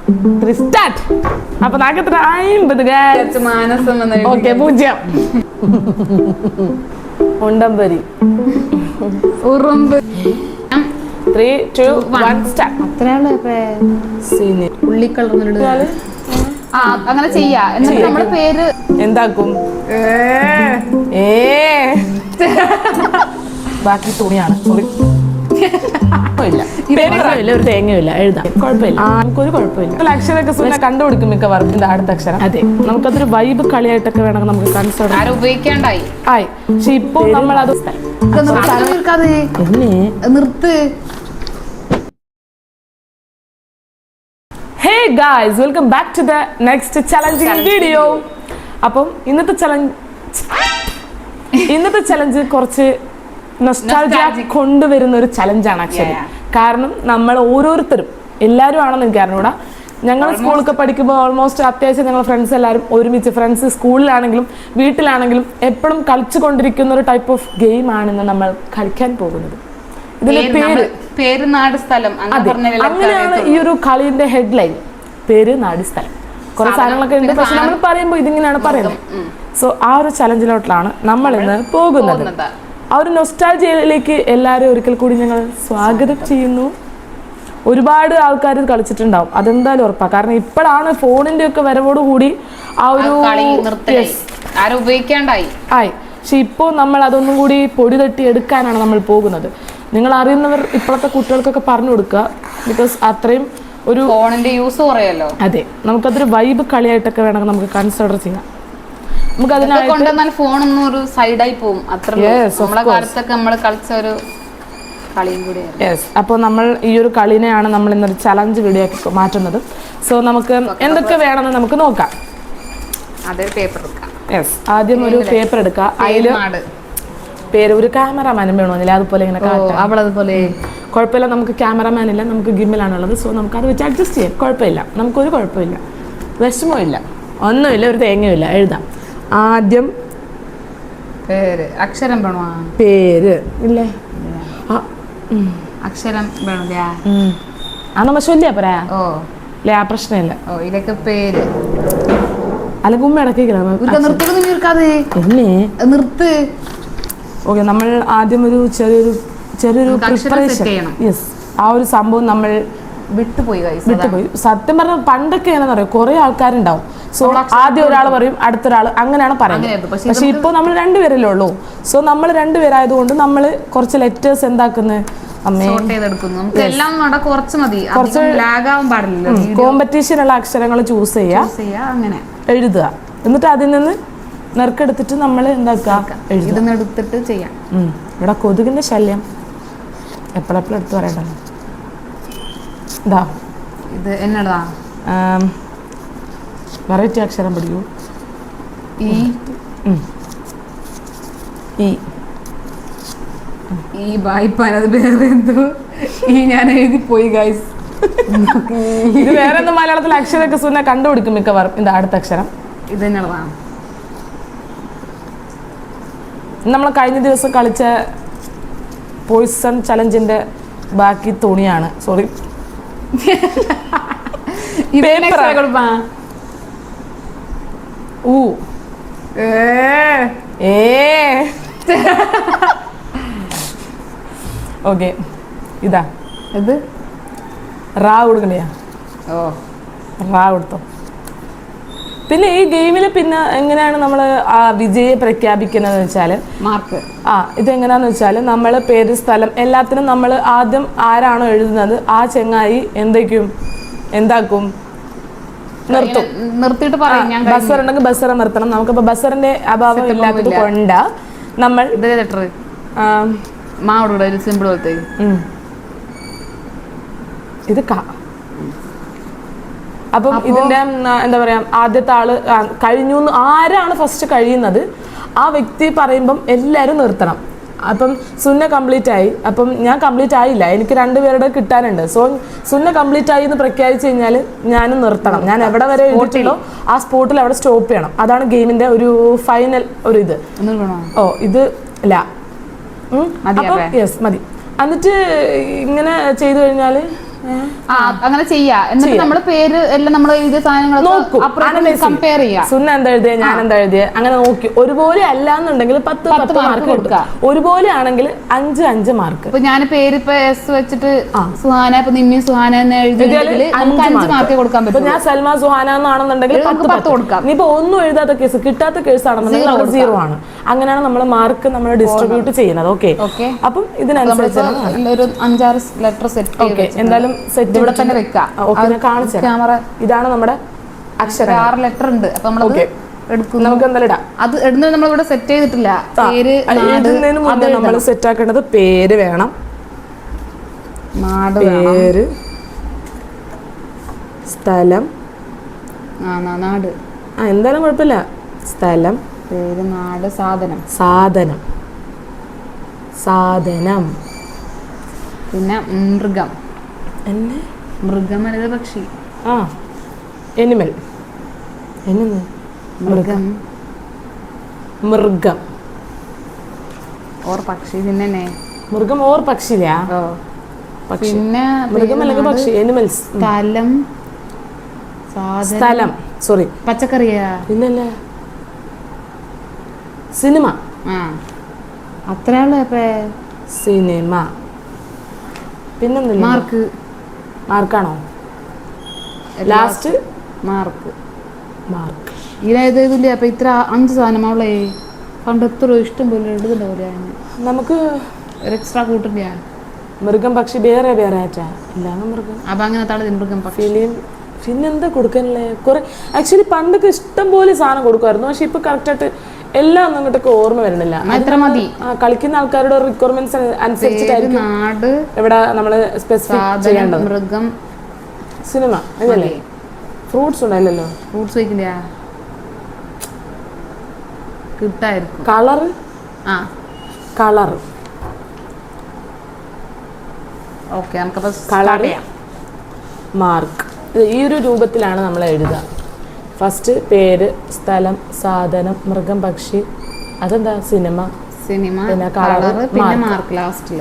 Start. അപ്പൊ നമുക്ക് എത്ര 50. ഓക്കെ 0. ഉണ്ടംപരി. ഉറുമ്പ്. 3, 2, 1 സ്റ്റാർട്ട്. അത്രയാണ് ഉള്ളിക്കളർ അങ്ങനെ ചെയ്യാ. എന്നിട്ട് നമ്മുടെ പേര് എന്താക്കും? ബാക്കി തുണിയാണ്. സോറി, ഒരു തേങ്ങയില്ല, എഴുതാം, കുഴപ്പമില്ല, നമുക്കൊരു കുഴപ്പമില്ല. അക്ഷരമൊക്കെ സുന്നെ കണ്ടുപിടിക്കും മിക്കവാറും ഇതിന്റെ അടുത്ത അക്ഷരം. അതെ, നമുക്കതൊരു വൈബ് കളിയായിട്ടൊക്കെ വേണമെങ്കിൽ നമുക്ക് കൺസിഡർ ഉപയോഗിക്കാണ്ടായി. പക്ഷെ ഇപ്പൊ നമ്മളത് നിർത്ത്. Hey guys, welcome back to the next challenging video. അപ്പം ഇന്നത്തെ ചലഞ്ച് കുറച്ച് നൊസ്റ്റാൾജിയ കൊണ്ടുവരുന്ന ഒരു ചലഞ്ചാണ് ആക്ച്വലി. കാരണം നമ്മൾ ഓരോരുത്തരും, എല്ലാവരും ആണെന്ന് എനിക്ക് അറിഞ്ഞൂടാ, ഞങ്ങൾ സ്കൂളൊക്കെ പഠിക്കുമ്പോൾ ഓൾമോസ്റ്റ് അത്യാവശ്യം ഞങ്ങൾ ഫ്രണ്ട്സ് എല്ലാവരും ഒരുമിച്ച്, ഫ്രണ്ട്സ് സ്കൂളിലാണെങ്കിലും വീട്ടിലാണെങ്കിലും എപ്പോഴും കളിച്ചു കൊണ്ടിരിക്കുന്ന ഒരു ടൈപ്പ് ഓഫ് ഗെയിം ആണ് ഇന്ന് നമ്മൾ കളിക്കാൻ പോകുന്നത്. ഇതിന്റെ പേര് നാട് സ്ഥലം. അങ്ങനെയാണ് ഈ ഒരു കളിന്റെ ഹെഡ്ലൈൻ. പേര് നാട് സ്ഥലം. കുറെ സാധനങ്ങളൊക്കെ ഉണ്ട്, പക്ഷെ നമ്മൾ പറയുമ്പോൾ ഇതിങ്ങനെയാണ് പറയുന്നത്. സോ ആ ഒരു ചലഞ്ചിലോട്ടാണ് നമ്മൾ ഇന്ന് പോകുന്നത്. ആ ഒരു നൊസ്റ്റാൾജിയയിലേക്ക് എല്ലാവരും ഒരിക്കൽ കൂടി ഞങ്ങൾ സ്വാഗതം ചെയ്യുന്നു. ഒരുപാട് ആൾക്കാർ കളിച്ചിട്ടുണ്ടാവും, അതെന്തായാലും ഉറപ്പാണ്. കാരണം ഇപ്പോഴാണ് ഫോണിന്റെ ഒക്കെ വരവോടുകൂടി ആ ഒരു ഉപയോഗിക്കാണ്ടായി. പക്ഷെ ഇപ്പോൾ നമ്മൾ അതൊന്നും കൂടി പൊടി തട്ടി എടുക്കാനാണ് നമ്മൾ പോകുന്നത്. നിങ്ങൾ അറിയുന്നവർ ഇപ്പോഴത്തെ കുട്ടികൾക്കൊക്കെ പറഞ്ഞു കൊടുക്കുക. ബിക്കോസ് അത്രയും ഒരു ഫോണിന്റെ യൂസ് കുറയല്ലോ. അതെ, നമുക്കതൊരു വൈബ് കളിയായിട്ടൊക്കെ വേണമെങ്കിൽ നമുക്ക് കൺസിഡർ ചെയ്യാം. നമുക്ക് അതിനായിട്ട് ഫോണൊന്നും ഒരു സൈഡായി പോകും. അത്ര നമ്മളെ കാലത്തൊക്കെ നമ്മൾ കളിച്ച ഒരു കളിയും കൂടിയാണ്. യെസ്, അപ്പോൾ നമ്മൾ ഈ ഒരു കളിനെയാണ് നമ്മൾ ഇന്നൊരു ചലഞ്ച് വീഡിയോ ആക്കി മാറ്റുന്നത്. സോ നമുക്ക് എന്തൊക്കെ വേണമെന്ന് നമുക്ക് നോക്കാം. അതൊരു പേപ്പർ എടുക്കാം. യെസ്, ആദ്യം ഒരു പേപ്പർ എടുക്കുക. അതിൽ പേര്, ഒരു ക്യാമറാമാനും വേണമെന്നില്ല, അതുപോലെ ഇങ്ങനെ അവളതുപോലെ കുഴപ്പമില്ല. നമുക്ക് ക്യാമറാമാൻ ഇല്ല, നമുക്ക് ഗിമ്മിലാണുള്ളത്. സോ നമുക്ക് അത് വെച്ച് അഡ്ജസ്റ്റ് ചെയ്യാം, കുഴപ്പമില്ല, നമുക്കൊരു കുഴപ്പമില്ല, വിഷമമില്ല, ഒന്നുമില്ല, ഒരു തേങ്ങയില്ല. എഴുതാം. ആദ്യം പേര്. അക്ഷരം വേണോ? പേര് ഇല്ലേ, അക്ഷരം വേണോ? ആ നമ്മ ചൊല്ലിയാ പറയാ. ഇല്ലേ, ആ പ്രശ്നമില്ല. ഇതൊക്കെ പേര് അല്ല കുമ്മ ഇടക്കില്ല. നിർത്ത്. ഓക്കെ, നമ്മൾ ആദ്യം ഒരു ചെറിയൊരു പ്രിപ്പറേഷൻ. യെസ്, ആ ഒരു സംഭവം നമ്മൾ വിട്ടുപോയി. സത്യം പറഞ്ഞാൽ പണ്ടൊക്കെ എങ്ങനെയാണെന്ന് പറയാം, കുറെ ആൾക്കാരുണ്ടാവും. സോ ആദ്യം ഒരാൾ പറയും, അടുത്തൊരാൾ, അങ്ങനെയാണ് പറയുന്നത്. പക്ഷെ ഇപ്പോൾ നമ്മൾ രണ്ടുപേരല്ലേ ഉള്ളൂ. സോ നമ്മൾ രണ്ടുപേരായതുകൊണ്ട് നമ്മൾ കുറച്ച് ലെറ്റേഴ്സ് എന്താക്കുന്നത്, കോമ്പറ്റീഷൻ ഉള്ള അക്ഷരങ്ങൾ ചൂസ് ചെയ്യുക, അങ്ങനെ എഴുതുക. എന്നിട്ട് അതിൽ നിന്ന് നെറുക്കെടുത്തിട്ട് നമ്മൾ എന്താക്കുക, എടുത്തിട്ട് ചെയ്യാം. ഇവിടെ കൊതുകിന്റെ ശല്യം എപ്പോഴെപ്പോഴും എടുത്ത് പറയണ്ടല്ലോ. ഇതാ ഇത് എന്നടാ, വെറൈറ്റി അക്ഷരം പഠിക്കൂ. ഞാൻ എഴുതിപ്പോയി ഗൈസ്. ഇത് വേറെ ഒന്നും മലയാളത്തിൽ അക്ഷരമൊക്കെ സുന്നെ കണ്ടുപിടിക്കും മിക്കവാറും. ഇത് അടുത്ത അക്ഷരം ഇത് എന്നടാ. നമ്മൾ കഴിഞ്ഞ ദിവസം കളിച്ച പോയിസൺ ചലഞ്ചിന്റെ ബാക്കി തുണിയാണ്. സോറി, ഓക്കെ, ഇതാ ഇത് റാ കൊടുക്കണ്ടയാ. റാ കൊടുത്തോ. പിന്നെ ഈ ഗെയിമിൽ പിന്നെ എങ്ങനെയാണ് നമ്മൾ വിജയെ പ്രഖ്യാപിക്കുന്നത് വെച്ചാൽ, മാർക്ക്. ഇതെങ്ങനെയാന്ന് വെച്ചാൽ, നമ്മൾ പേര്, സ്ഥലം, എല്ലാത്തിനും നമ്മൾ ആദ്യം ആരാണോ എഴുതുന്നത് ആ ചെങ്ങായി എന്താക്കും, നിർത്തും. നിർത്തിയിട്ട് ബസർ ഉണ്ടെങ്കിൽ ബസറെ നിർത്തണം. നമുക്കിപ്പോ ബസറിന്റെ അഭാവം ഇല്ലാത്തത് കൊണ്ട് നമ്മൾ സിമ്പിൾ പോലത്തെ ഇത് അപ്പം ഇതിന്റെ എന്താ പറയാ, ആദ്യത്തെ ആള് കഴിഞ്ഞു, ആരാണ് ഫസ്റ്റ് കഴിയുന്നത് ആ വ്യക്തി പറയുമ്പം എല്ലാവരും നിർത്തണം. അപ്പം സുന്ന കംപ്ലീറ്റ് ആയി. അപ്പം ഞാൻ കംപ്ലീറ്റ് ആയില്ല, എനിക്ക് രണ്ടുപേരുടെ കിട്ടാനുണ്ട്. സോ സുന്ന കംപ്ലീറ്റ് ആയി എന്ന് പ്രഖ്യാപിച്ചു കഴിഞ്ഞാൽ ഞാനും നിർത്തണം. ഞാൻ എവിടെ വരെ എഴുതിയിട്ടുള്ളോ ആ സ്പോട്ടിൽ അവിടെ സ്റ്റോപ്പ് ചെയ്യണം. അതാണ് ഗെയിമിന്റെ ഒരു ഫൈനൽ ഒരു ഇത്. ഇത് യെസ് മതി. എന്നിട്ട് ഇങ്ങനെ ചെയ്തു കഴിഞ്ഞാൽ അങ്ങനെ ചെയ്യാ. എന്നിട്ട് നമ്മള് പേര് എല്ലാം നമ്മൾ എഴുതിയ സാധനങ്ങൾ കമ്പയർ ചെയ്യാം. സുന്ന എന്താ എഴുതിയ, ഞാൻ എന്താ എഴുതിയ, അങ്ങനെ നോക്കി. ഒരുപോലെ അല്ലാന്നുണ്ടെങ്കിൽ 10 മാർക്ക് കൊടുക്കുക. ഒരുപോലെ ആണെങ്കിൽ 5 മാർക്ക്. ഇപ്പൊ ഞാൻ പേര് ഇപ്പൊ എസ് വെച്ചിട്ട് സുഹാന, ഇപ്പൊ നിമ്മി സുഹാന എന്ന് എഴുതിയാൽ 5 മാർക്ക് കൊടുക്കാൻ പറ്റും. ഞാൻ സൽമാ സുഹാന എന്നാണെന്നുണ്ടെങ്കിൽ 10 കൊടുക്കാം. ഇനിയിപ്പോ ഒന്നും എഴുതാത്ത കേസ്, കിട്ടാത്ത കേസ് ആണെന്നുണ്ടെങ്കിൽ 0 ആണ്. അങ്ങനെയാണ് നമ്മൾ മാർക്ക് നമ്മൾ ഡിസ്ട്രിബ്യൂട്ട് ചെയ്യുന്നത്. ഓക്കെ, അപ്പം ഇതിനനുസരിച്ച് ഒരു 5-6 ലെറ്റർ സെറ്റ്. എന്തായാലും സെറ്റ് ഇവിടെ തന്നെ വെക്കാം. കാണിച്ചു ക്യാമറ. ഇതാണ് നമ്മുടെ അക്ഷരം. 6 ലെറ്റർ ഉണ്ട്. അപ്പൊ നമ്മൾ നമുക്ക് എന്തായാലും ഇടാം. അത് ഇടുന്നത് നമ്മളിവിടെ സെറ്റ് ചെയ്തിട്ടില്ല. പേര് എഴുതുന്നതിന് മുന്നേ നമ്മൾ സെറ്റ് ആക്കേണ്ടത് പേര് വേണം, നാട്, പേര്, സ്ഥലം, നാട്, എന്തായാലും കുഴപ്പമില്ല. സ്ഥലം, പേര്, നാട്, സാധനം, സാധനം, സാധനം, പിന്നെ മൃഗം. എന്നെ മൃഗം അല്ലത് പക്ഷി. എനിമൽ, മൃഗം, മൃഗം ഓർ പക്ഷി. പിന്നെ മൃഗം ഓർ പക്ഷിയാ. പിന്നെ മൃഗം അല്ലെങ്കിൽ പക്ഷി, എനിമൽസ്. സ്ഥലം, സ്ഥലം, സോറി, പച്ചക്കറിയാ. പിന്നല്ല സിനിമ. അത്രയുള്ള സിനിമ. പിന്നെന്തില്ല? മാർക്ക്. മാർക്കാണോ ലാസ്റ്റ്? മാർക്ക്. മാർക്ക് ഇതില്ല. അപ്പൊ ഇത്ര 5 സാധനമാവളേ. പണ്ട് എത്ര ഇഷ്ടം പോലെ എഴുതുന്ന പോലെയാണ്. നമുക്ക് ഒരു എക്സ്ട്രാ കൂട്ടില്ല. മൃഗം പക്ഷി വേറെ വേറെ ആയിട്ടാ. ഇല്ലാന്ന് മൃഗം. അപ്പൊ അങ്ങനെ മൃഗം പക്ഷി. പിന്നെന്താ കൊടുക്കാനല്ലേ? കുറെ ആക്ച്വലി പണ്ടൊക്കെ ഇഷ്ടം പോലെ സാധനം കൊടുക്കുമായിരുന്നു. പക്ഷെ ഇപ്പൊ കറക്റ്റ് ആയിട്ട് എല്ലാം ഒന്നും അങ്ങോട്ടൊക്കെ ഓർമ്മ വരുന്നില്ല. കളിക്കുന്ന ആൾക്കാരുടെ റിക്വയർമെന്റ്സ് അനുസരിച്ചിട്ടായിരിക്കും നാട് ഇവിടെ നമ്മള് സ്പെസിഫിക് ചെയ്യേണ്ടത്. മൃഗം, സിനിമ അതല്ലേ? ഫ്രൂട്ട്സ് ഉണ്ടായില്ലല്ലോ. ഫ്രൂട്ട്സ് വയ്ക്കില്ല. കിട്ടായിരിക്കും. Colour, colour. ഓക്കെ, നമുക്കപ്പോ കളർ, മാർക്ക്. ഈ ഒരു രൂപത്തിലാണ് നമ്മൾ എഴുതുക. ഫസ്റ്റ് പേര്, സ്ഥലം, സാധനം, മൃഗം, പക്ഷി. അതെന്താ? സിനിമ, പിന്നെ കളർ, പിന്നെ മാർക്ക് ലാസ്റ്റ്.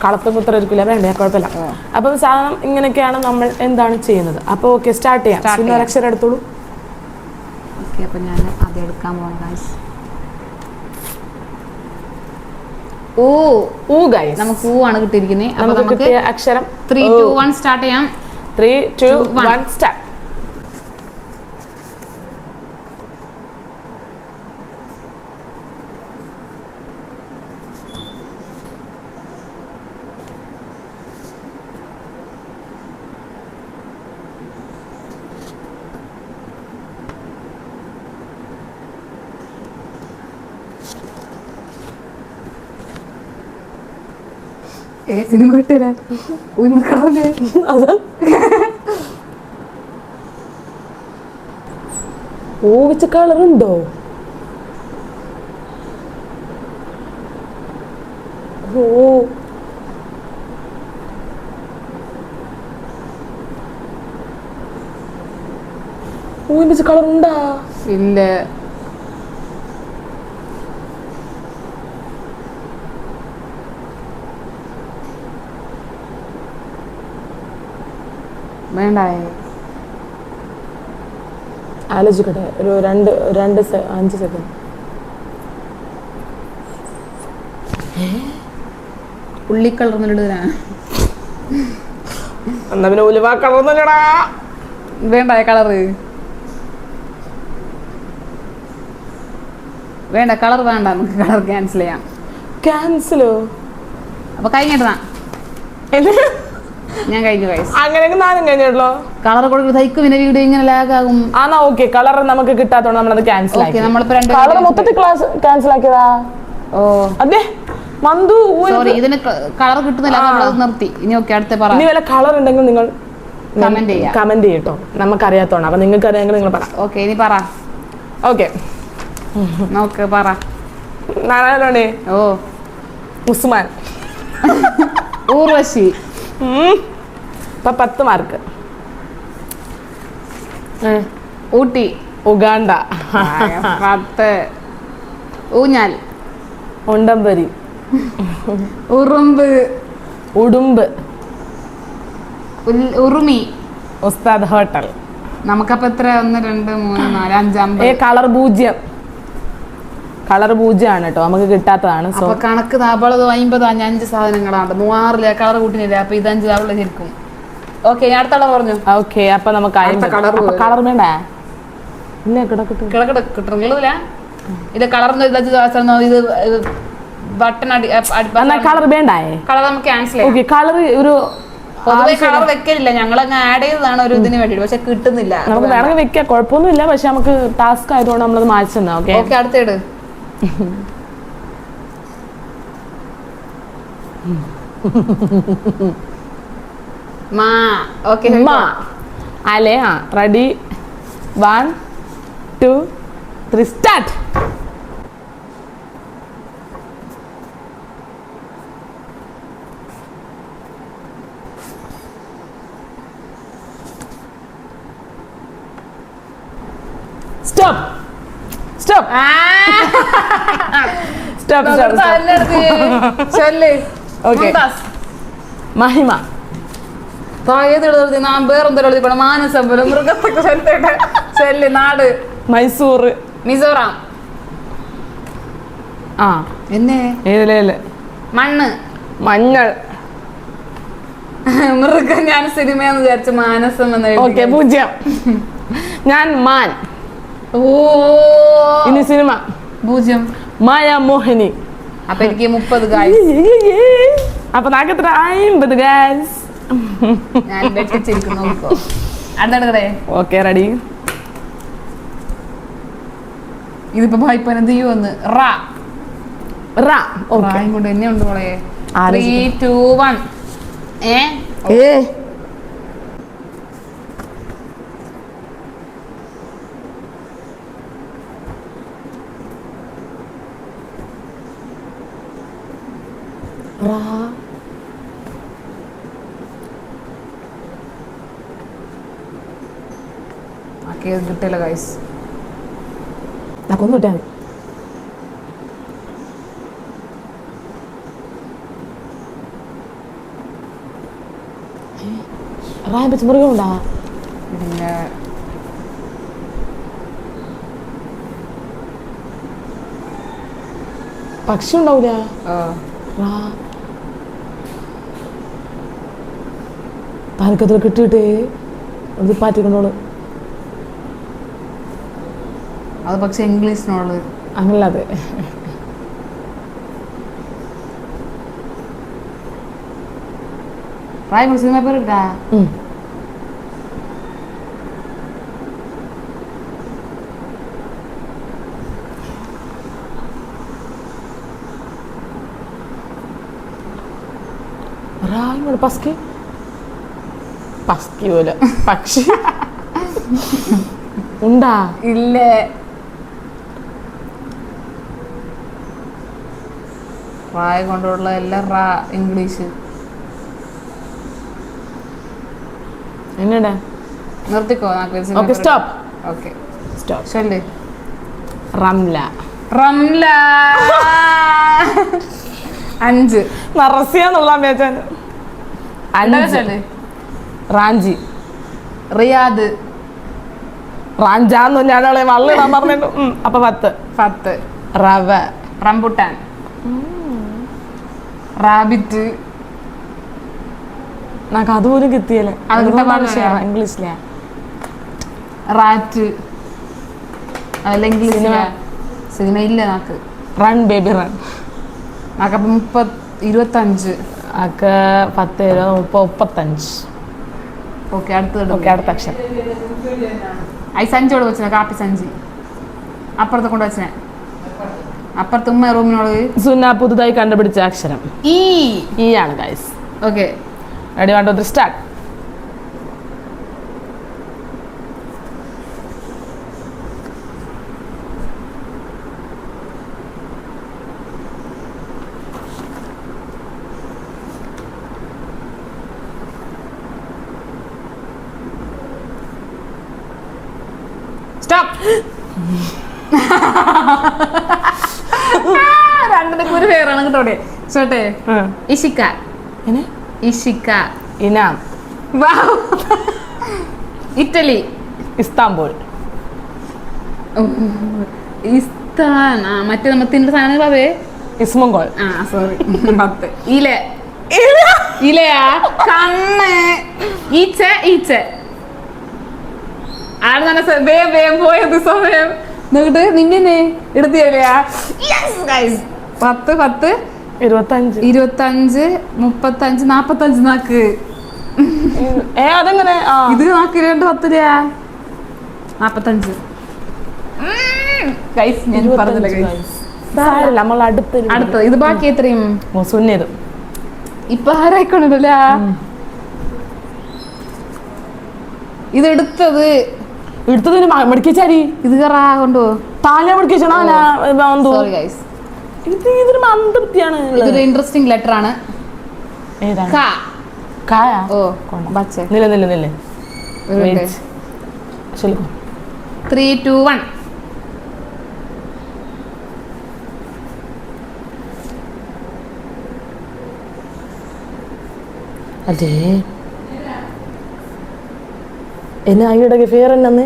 കളത്തും കുത്തറിരിക്കില്ല, വേണ്ട, കുഴപ്പമില്ല. അപ്പം സാധനം ഇങ്ങനെയൊക്കെയാണ് നമ്മൾ എന്താണ് ചെയ്യുന്നത്. അപ്പോൾ ഓക്കെ, സ്റ്റാർട്ട് ചെയ്യാം. പിന്നെ ഒരക്ഷരം എടുത്തോളൂ. ഓക്കെ, അപ്പൊ ഞാൻ ആദ്യം എടുക്കാൻ പോകണം ഗൈസ്. നമുക്ക് ഊ ആണ് കിട്ടിയിരിക്കുന്നത്. നമുക്ക് കിട്ടിയ അക്ഷരം 3, 2, 1 സ്റ്റാർട്ട് ചെയ്യാം. 3, 2, 1 സ്റ്റാർട്ട്. സിനിമ കിട്ടില്ല. വെച്ച കളറുണ്ടോ? വെച്ച കളറുണ്ടാ? ഇല്ല. വേണ്ടായേ. ആലോചിക്കട്ടെ ഒരു 5 സെക്കൻഡ്. ഉള്ളിക്കളർന്നിടാ. എന്നാ പിന്നെ ഉലുവ കളർന്നില്ലടാ. വേണ്ടായ കളറ് വേണ്ട. കളർ വേണ്ട, നമുക്ക് കളർ ക്യാൻസൽ ചെയ്യാം. ക്യാൻസലോ? അപ്പൊ കഴിഞ്ഞിട്ടാ ഞാൻ കഴിഞ്ഞു ഗൈസ്. അങ്ങനെയൊക്കെ നാനും കഴിഞ്ഞല്ലോ. കളർ കൊടുക്കുന്നത് തയ്ക്കും, പിന്നെ വീഡിയോ ഇങ്ങനെ ലാഗ് ആകും. ഓക്കെ, കളർ നമുക്ക് കിട്ടാത്തോണ്ട് നമ്മളത് ക്യാൻസൽ ആക്കി. നമ്മളിപ്പോ കളർ മൊത്തത്തിൽ ക്യാൻസൽ ആക്കിയതാ. അതെ മന്ദു, സോറി, ഇതിന് കളർ കിട്ടുന്നില്ല, നമ്മളത് നിർത്തി. ഇനി ഓക്കെ, അടുത്ത പറ. ഇനി വല്ല കളർ ഉണ്ടെങ്കിൽ നിങ്ങൾ കമന്റ് ചെയ്യട്ടോ. നമുക്കറിയാത്തോണ്ട്. അപ്പൊ നിങ്ങൾക്ക് അറിയാമെങ്കിൽ നിങ്ങൾ പറ. ഓക്കെ, ഇനി പറ. ഓക്കെ, നോക്ക് പറ. നാരായണേ, ഉസ്മാൻ, ഊർവശി. ഇപ്പൊ 10 മാർക്ക്. ഊട്ടി, ഉഗാണ്ട. 10. ഊഞ്ഞാൽ, ഉണ്ടംപരി, ഉറുമ്പ്, ഉടുമ്പ്, ഉറുമി. ഉസ്താദ് ഹോട്ടൽ. നമുക്കപ്പോ എത്ര 1 2 3 4 5 50. കളർ പൂജ്യം. കളർ പൂജ്യമാണ് കേട്ടോ, നമുക്ക് കിട്ടാത്തതാണ്. അപ്പൊ കണക്ക് 50 5 സാധനങ്ങളാണ്. 100 കളർ കൂട്ടിനില്ല. അപ്പൊ ഇത് 5 ആവുള്ള ശരിക്കും. ഓക്കെ, ഞാൻ അടുത്ത കളർ പറഞ്ഞു. ഓക്കെ, അപ്പൊ നമുക്ക് കളർ വേണ്ട. ഇല്ല, കിട്ടുന്നില്ല. ഇത് കളർന്ന് ഇത് ബട്ടൺ കളർ വേണ്ടേ? കളർ നമുക്ക് ക്യാൻസൽ ചെയ്യാം. കളർ ഒരു പൊതുവെ കളർ വെക്കലില്ല, ഞങ്ങളങ്ങ് ആഡ് ചെയ്തതാണ് ഒരു ഇതിന് വേണ്ടിട്ട്. പക്ഷെ കിട്ടുന്നില്ല. നമുക്ക് വേണമെങ്കിൽ വെക്കാം, കുഴപ്പമൊന്നുമില്ല. പക്ഷെ നമുക്ക് ടാസ്ക് ആയതുകൊണ്ട് നമ്മളത് മാറ്റി തന്നാ. ഓക്കെ, അടുത്തേട്. Ready 1 2 3 start. Stop. Stop. Stop. Okay. മഹിമ. നാട് മൈസൂർ. മിസോറാം. മണ്ണ്. മഞ്ഞൾ. മൃഗം. ഞാൻ സിനിമയെന്ന് വിചാരിച്ചു മാനസം എന്ന്. ഓക്കെ, 0. ഞാൻ മാൻ. ഇനി സിനിമ 0. മായാമോഹിനി. അപ്പൊ എനിക്ക് 30 ഗായ്സ്. അപ്പൊ നാക്ക് എത്ര? 50 ഗായ്സ്. ഞാൻ വെട്ടിച്ചിരിക്കുന്നു. അടുത്തേ. Okay, ready. ഇതിപ്പോ ഭായിപ്പോ എന്ത് ചെയ്യുമെന്ന്. കൊണ്ട് എന്നെ ഉണ്ട് മോളെ. 3 2 1. കിട്ടില്ല ഗൈസ്. കൊന്നിട്ടാ റായ വെച്ച് മൃഗമുണ്ടാ? പിന്നെ പക്ഷി ഉണ്ടാവൂല. താൽക്കത്തിൽ കിട്ടിയിട്ട് അത് പാറ്റിക്കൊണ്ടോള്. അത് പക്ഷെ ഇംഗ്ലീഷിനോള് അങ്ങനല്ലാതെ. സിനിമ പേരിട്ടാ പസ്കി. പസ്കി പോലെ പക്ഷി ഉണ്ടാ? ഇല്ലേ. റായ കൊണ്ടുള്ള എല്ലാം ഇംഗ്ലീഷ്. എന്നടാ നിർത്തിക്കോ. Okay, stop. Okay, stop. ചൊല്ല്. റംല. 5. റസിയാന്നുള്ള മേച്ചാൻ. 5. റാഞ്ചി. റിയാദ്. റാഞ്ചാന്ന് ഞാനവളെ വള്ളിടാൻ പറഞ്ഞു. അപ്പൊ 10. റവ. റംബുട്ടാൻ. റാബിറ്റ്. నాకు അതുപോലും കിട്ടിയല്ലേ. ഇംഗ്ലീഷിലെ റാറ്റ്. അതല്ല ഇംഗ്ലീഷിലെ സിനിമ ഇല്ല നാക്ക്. Run baby run. നാക്കപ്പം 25. ആക്ക് 10 35. ഓക്കെ, അടുത്ത അക്ഷരം. സഞ്ചോട് വെച്ചിനെ. കാപ്പി സഞ്ചി. അപ്പുറത്തെ കൊണ്ട് വെച്ചിനെ. അപ്പുറത്ത് ഉമ്മ റൂമിനോട്. സുന്ന പുതുതായി കണ്ടുപിടിച്ച അക്ഷരം ഈ ആണ് guys. Okay, ready 1 2 3 start. Stop. രണ്ടിനും ഒരു പേരാണ് കേട്ടോടെ. ചോട്ടെ. ഇഷിക്ക. ഇഷിക്ക. ഇനാം. ഇറ്റലി. ഇസ്താംബുൾ. ഇസ്താൻ. മറ്റേ നമ്മ തിന്ന സാധനങ്ങളേ. ഇസ്മംഗോൾ. സോറി. 10. ഇലയാ കണ്ണ്. ഈച്ച. ആടെ നല്ല വേഗം പോയത് സമയം എന്നിട്ട് നിന്നെ എടുത്ത് തരാ. 10 10 25 25 35 45 നാക്ക്. അതെങ്ങനെ? ഇത് നാക്ക് 2 10 രൂപ 45. ഞാൻ പറഞ്ഞില്ല നമ്മൾ അടുത്തത്. ഇത് ബാക്കി എത്രയും സുന്നേത് ഇപ്പൊ ആരായിക്കൊണ്ടല്ല. ഇത് എടുത്തത് മെഡിക്കച്ചാരി ഇത് കറാ കൊണ്ടോ താല മെഡിക്കച്ചാണ്. ഇതൊരു മന്ദൃപ്തിയാണ്. ഇതൊരു ഇൻട്രസ്റ്റിംഗ് ലെറ്റർ ആണ്. നില 3 2 1. അതെ എന്നെ അയ്യുടെ ഫെയർ എന്നു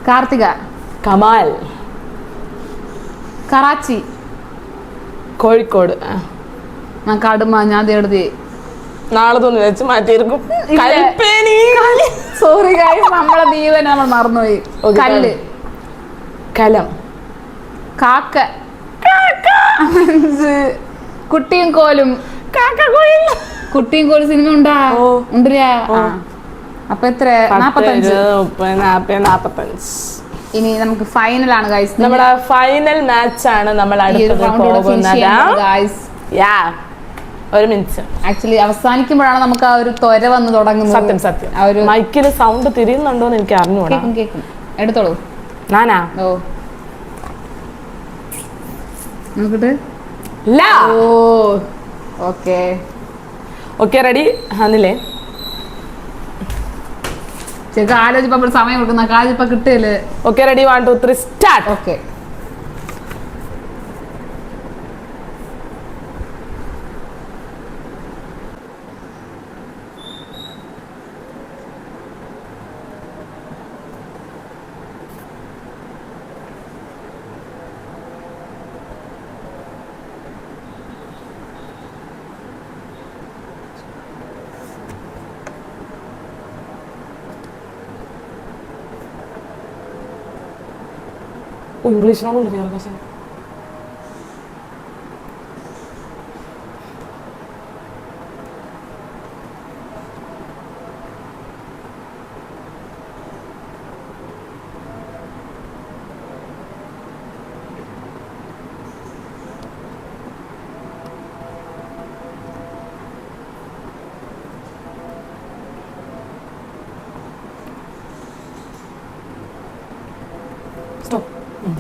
കാർത്തിക. കമാൽ. കറാച്ചി. കോഴിക്കോട്. കടുമ. ഞാൻ എഴുതി നാളെ തോന്നി വെച്ച് മാറ്റിയിരിക്കും. സോറി ഗൈസ്, നമ്മളെ ദീപനെ നമ്മൾ മറന്നുപോയി. കല്ല്. കലം. കാക്ക. കുട്ടിയും കോലും. കുട്ടിയും കോലും സിനിമ ഉണ്ടാ ഉണ്ടല്ല. അപ്പൊ എത്ര? 45. ഇനി നമുക്ക് ഫൈനൽ ആണ് ഗൈസ്. നമ്മുടെ ഫൈനൽ മാച്ച് ആണ് നമ്മൾ അടുത്തത് പോകുന്നത്. ഒരു മിനിറ്റ്. ആക്ച്വലി അവസാനിക്കുമ്പോഴാണ് നമുക്ക് ആ ഒരു ത്വര വന്ന് തുടങ്ങുന്നത്. സത്യം. മൈക്കില് സൗണ്ട് തിരിയുന്നുണ്ടോന്ന് എനിക്ക് അറിഞ്ഞൂടാ. കേക്കും. എടുത്തോളൂ. നാനാ നോക്കട്ടെ. Okay ready ആന്നില്ലേ? ആലോചിപ്പോ സമയം കൊടുക്കുന്ന കാലിപ്പോ കിട്ടിയല്ലേ. Okay ready 1 2 3 start. ഓക്കെ. ഇംഗ്ലീഷിനാണ്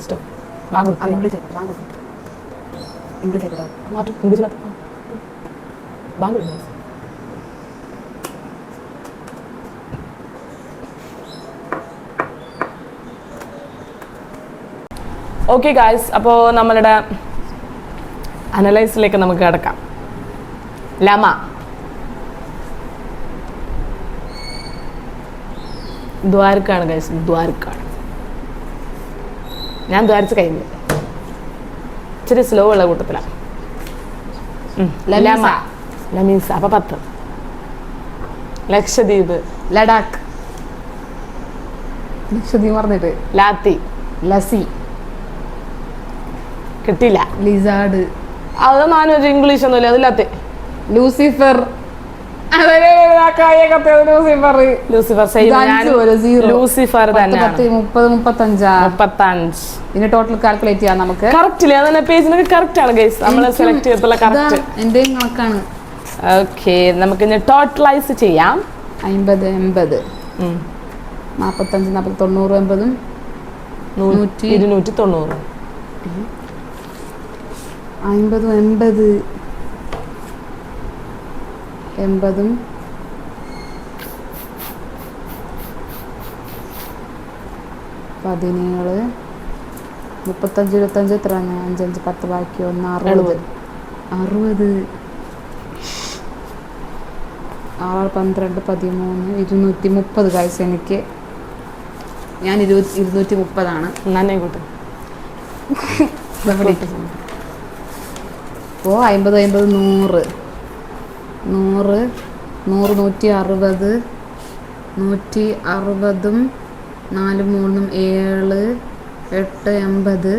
Stop. Bangun. English. Bangun. ഓക്കെ ഗായ്സ്, അപ്പോൾ നമ്മളുടെ അനലൈസിലേക്ക് നമുക്ക് കിടക്കാം. ലമ. ദ്വാരക്കാണ് ഗായ്സ്, ദ്വാരക്കാണ്. ഞാൻ ദ്വാരച്ച് കഴിഞ്ഞു. ഇച്ചിരി സ്ലോ ഉള്ള കൂട്ടത്തിലാണ്. ലമീസ. അപ്പൊ 10. ലക്ഷദ്വീപ്. ലഡാക്ക്. ലക്ഷദ്വീപ് പറഞ്ഞിട്ട്. ലാത്തി. ലസി. കിട്ടില്ല. ലിസാർഡ്. അത് നാനൊരു ഇംഗ്ലീഷ് ഒന്നുമില്ല. അതില്ലാത്ത. ലൂസിഫർ. ലൂസിഫർ തന്നെയാണ്. 35. ഇനി ടോട്ടൽ കാൽക്കുലേറ്റ് ചെയ്യാം നമുക്ക്. കറക്റ്റ് പേജിനൊക്കെ കറക്റ്റ് ആണ് ഗൈസ്. നമ്മൾ സെലക്ട് ചെയ്തിട്ടുള്ള കറക്റ്റ്. എന്റെയും കണക്കാണ്. ഓക്കെ, നമുക്ക് ഇനി ടോട്ടലൈസ് ചെയ്യാം. 50 80 45 40 90 80 290 50 80 80 17 35 25 എത്ര 5 5 10 ബാക്കി 1 60 60 6 12 13 230 ഗൈസ്. എനിക്ക് ഞാൻ 230 ആണ്. നന്നെ കൂട്ടും. ഓ 50 50 100 100 100 160 160 4 3 7 8 80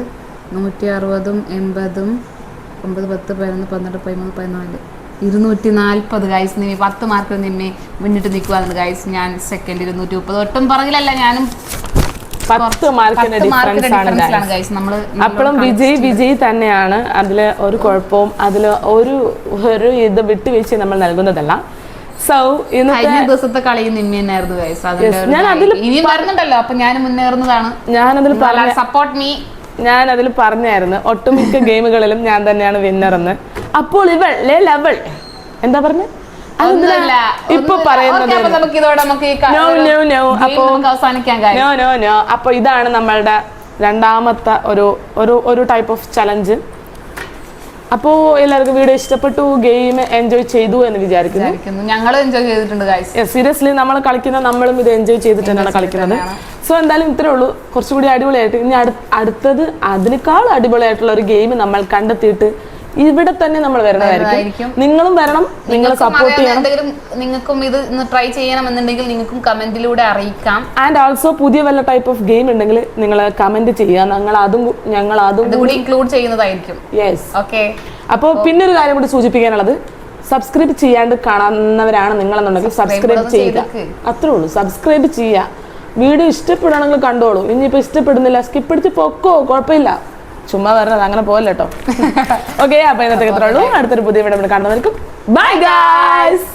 160 80 9 10 11 12 13 14 240 ഗൈസ്. നിമ്മി 10 മാർക്ക് നിമ്മി മുന്നിട്ട് നിൽക്കുവാണ് ഗൈസ്. ഞാൻ സെക്കൻഡ് 230. ഒട്ടും പറഞ്ഞില്ലല്ല, ഞാനും 10 മാർക്കിന്റെ ഡിഫറൻസിലാണ് ഗൈസ്. നമ്മള് അപ്പോഴും വിജയ് തന്നെയാണ്. അതില് ഒരു കുഴപ്പവും അതിൽ ഒരു ഇത് വിട്ടുവീഴ്ച നമ്മൾ നൽകുന്നതല്ല. സോ കഴിഞ്ഞ ദിവസത്തെ കളിയും നിമ്മി തന്നെയായിരുന്നു ഗൈസ്. ഇനിയും വരുന്നുണ്ടല്ലോ, അപ്പൊ ഞാൻ മുന്നേറുന്നതാണ്. ഞാനതിൽ സപ്പോർട്ട് മീ. ഞാൻ അതിൽ പറഞ്ഞായിരുന്നു ഒട്ടുമിക്ക ഗെയിമുകളിലും ഞാൻ തന്നെയാണ് വിന്നർ എന്ന്. അപ്പോൾ ലവൾ എന്താ പറഞ്ഞ ഇപ്പൊ പറയുന്നത് അപ്പൊ ഇതാണ് നമ്മളുടെ രണ്ടാമത്തെ ഒരു ടൈപ്പ് ഓഫ് ചലഞ്ച്. അപ്പോൾ എല്ലാവർക്കും വീഡിയോ ഇഷ്ടപ്പെട്ടു, ഗെയിം എൻജോയ് ചെയ്തു എന്ന് വിചാരിക്കുന്നു. ഞങ്ങൾ എൻജോയ് ചെയ്തിട്ടുണ്ട് ഗൈസ്. സീരിയസ്ലി നമ്മൾ കളിക്കുന്ന നമ്മളും ഇത് എൻജോയ് ചെയ്തിട്ട് തന്നെയാണ് കളിക്കുന്നത്. സോ എന്തായാലും ഇത്രേ ഉള്ളൂ. കുറച്ചുകൂടി അടിപൊളിയായിട്ട് ഇനി അടുത്തത് അതിനേക്കാൾ അടിപൊളിയായിട്ടുള്ള ഒരു ഗെയിം നമ്മൾ കണ്ടെത്തിയിട്ട് ഇവിടെ തന്നെ നമ്മൾ വരുന്നതായിരിക്കും. നിങ്ങളും വരണം, നിങ്ങളെ സപ്പോർട്ട് ചെയ്യണം. നിങ്ങൾക്കും ഇത് ട്രൈ ചെയ്യണമെന്നുണ്ടെങ്കിൽ നിങ്ങൾക്കും കമന്റിലൂടെ അറിയിക്കാം. ആൻഡ് ഓൾസോ പുതിയ വല്ല ടൈപ്പ് ഓഫ് ഗെയിം ഉണ്ടെങ്കിൽ നിങ്ങൾ കമന്റ് ചെയ്യുക, ഞങ്ങൾ അതും കൂടി ഇൻക്ലൂഡ് ചെയ്യുന്നതായിരിക്കും. Yes, okay. അപ്പോൾ പിന്നെ ഒരു കാര്യം കൂടി സൂചിപ്പിക്കാനുള്ളത്, സബ്സ്ക്രൈബ് ചെയ്യാണ്ട് കാണുന്നവരാണ് നിങ്ങളെന്നുണ്ടെങ്കിൽ സബ്സ്ക്രൈബ് ചെയ്യുക. അത്രേ ഉള്ളൂ, സബ്സ്ക്രൈബ് ചെയ്യുക. വീഡിയോ ഇഷ്ടപ്പെടുകയാണെങ്കിൽ കണ്ടോളൂ. ഇനിയിപ്പോൾ ഇഷ്ടപ്പെടുന്നില്ല സ്കിപ്പ് അടിച്ച് പൊക്കോ, കുഴപ്പമില്ല. ചുമ്മാ പറഞ്ഞത് അങ്ങനെ പോലെ കേട്ടോ. ഓക്കെ, അപ്പൊ ഇന്നത്തെ ഇത്രേ ഉള്ളൂ. അടുത്തൊരു പുതിയ വീഡിയോ കാണുന്നവർക്കും ബൈ ഗൈസ്.